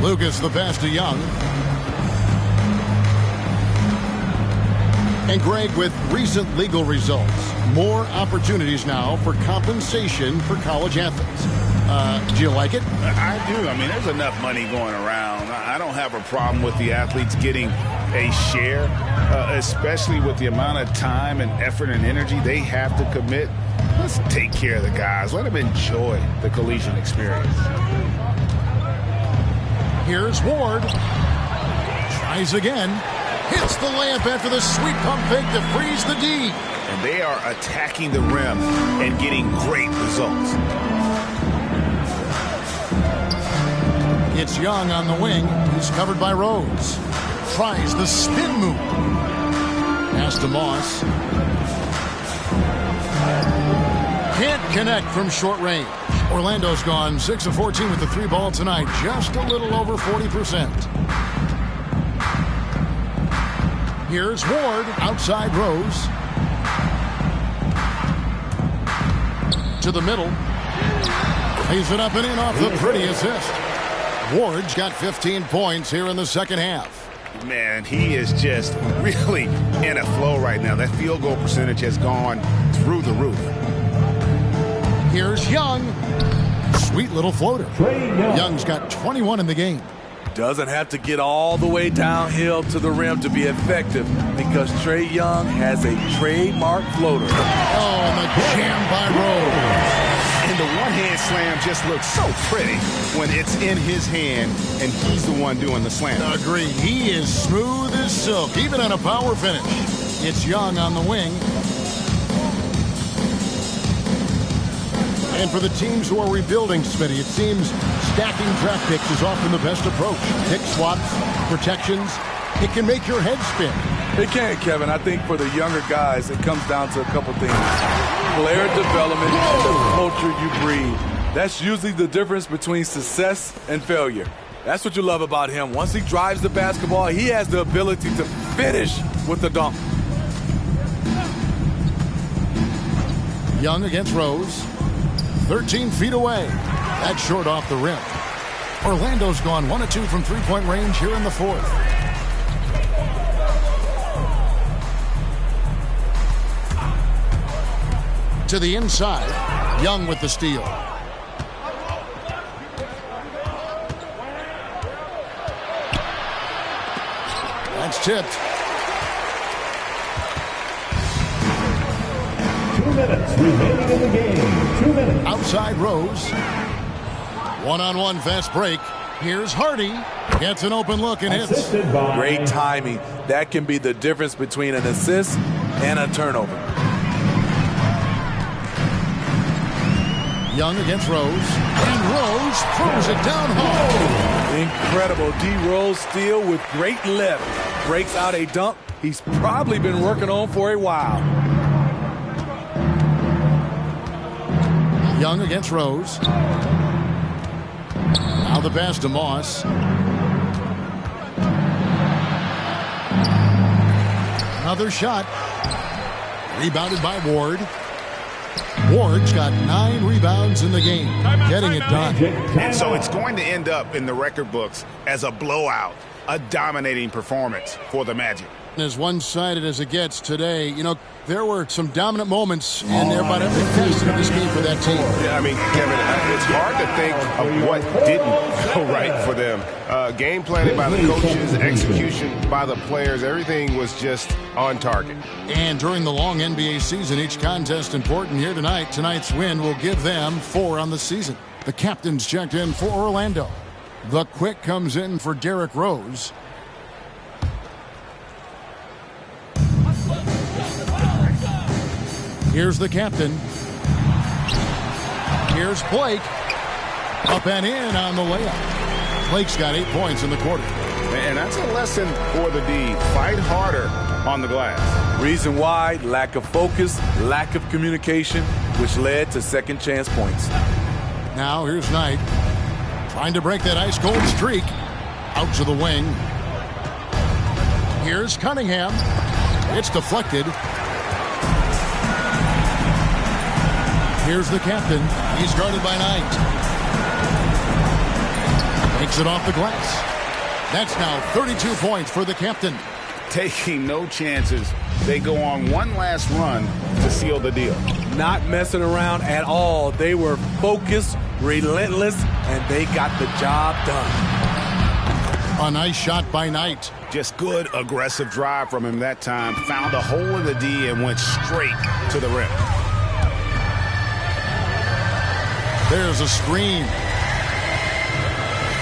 Lucas the pass to Young. And Greg, with recent legal results, more opportunities now for compensation for college athletes. Do you like it? I do. I mean, there's enough money going around. I don't have a problem with the athletes getting a share, especially with the amount of time and effort and energy they have to commit. Let's take care of the guys. Let them enjoy the collegiate experience. Here's Ward. Tries again. Hits the layup after the sweet pump fake to freeze the D. And they are attacking the rim and getting great results. It's Young on the wing. He's covered by Rose. Tries the spin move. Pass to Moss. Can't connect from short range. Orlando's gone 6 of 14 with the 3 ball tonight. Just a little over 40%. Here's Ward, outside Rose. To the middle. Lays it up and in off the pretty assist. Ward's got 15 points here in the second half. Man, he is just really in a flow right now. That field goal percentage has gone through the roof. Here's Young. Sweet little floater. Young's got 21 in the game. Doesn't have to get all the way downhill to the rim to be effective because Trae Young has a trademark floater. Oh, and the jam by Rose. And the one-hand slam just looks so pretty when it's in his hand and he's the one doing the slam. Agree. He is smooth as silk, even on a power finish. It's Young on the wing. And for the teams who are rebuilding, Smitty, it seems stacking draft picks is often the best approach. Pick swaps, protections, it can make your head spin. It can, Kevin. I think for the younger guys, it comes down to a couple things. Player development and the culture you breed. That's usually the difference between success and failure. That's what you love about him. Once he drives the basketball, he has the ability to finish with the dunk. Young against Rose. 13 feet away. That's short off the rim. Orlando's gone 1 of 2 from three-point range here in the fourth. To the inside. Young with the steal. That's tipped. 2 minutes remaining in the game. 2 minutes. Outside Rose. One-on-one fast break. Here's Hardy. Gets an open look and hits. Great timing. That can be the difference between an assist and a turnover. Young against Rose. And Rose throws it down home. Incredible D-Rose steal with great lift. Breaks out a dunk he's probably been working on for a while. Young against Rose. Now the pass to Moss. Another shot. Rebounded by Ward. Ward's got 9 rebounds in the game. Getting it done. And so it's going to end up in the record books as a blowout, a dominating performance for the Magic. As one-sided as it gets today, you know, there were some dominant moments in about every facet of this game for that team. Yeah, I mean, Kevin, it's hard to think of what didn't go right for them. Game planning by the coaches, execution by the players, everything was just on target. And during the long NBA season, each contest important here tonight. Tonight's win will give them 4 on the season. The captains checked in for Orlando. The quick comes in for Derrick Rose. Here's the captain. Here's Blake. Up and in on the layup. Blake's got 8 points in the quarter. And that's a lesson for the D. Fight harder on the glass. Reason why, lack of focus, lack of communication, which led to second chance points. Now here's Knight. Trying to break that ice-cold streak. Out to the wing. Here's Cunningham. It's deflected. Here's the captain. He's guarded by Knight. Takes it off the glass. That's now 32 points for the captain. Taking no chances. They go on one last run to seal the deal. Not messing around at all. They were focused, relentless, and they got the job done. A nice shot by Knight. Just good, aggressive drive from him that time. Found a hole in the D and went straight to the rim. There's a screen.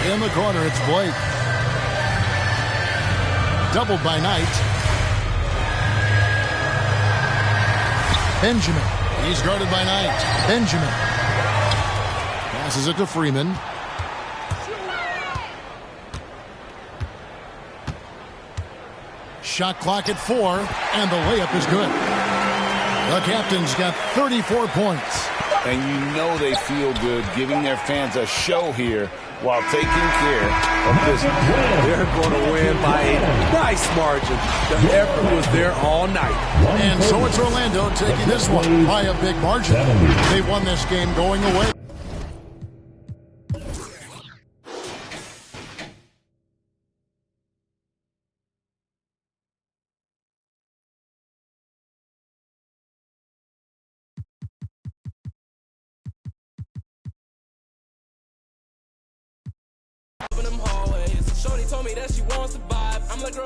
In the corner, it's Blake. Doubled by Knight. Benjamin. He's guarded by Knight. Benjamin. Passes it to Freeman. Shot clock at 4, and the layup is good. The captain's got 34 points. And you know they feel good giving their fans a show here while taking care of business. They're going to win by a nice margin. The effort was there all night. And so it's Orlando taking this one by a big margin. They won this game going away. Shorty told me that she wants to vibe. I'm like, girl,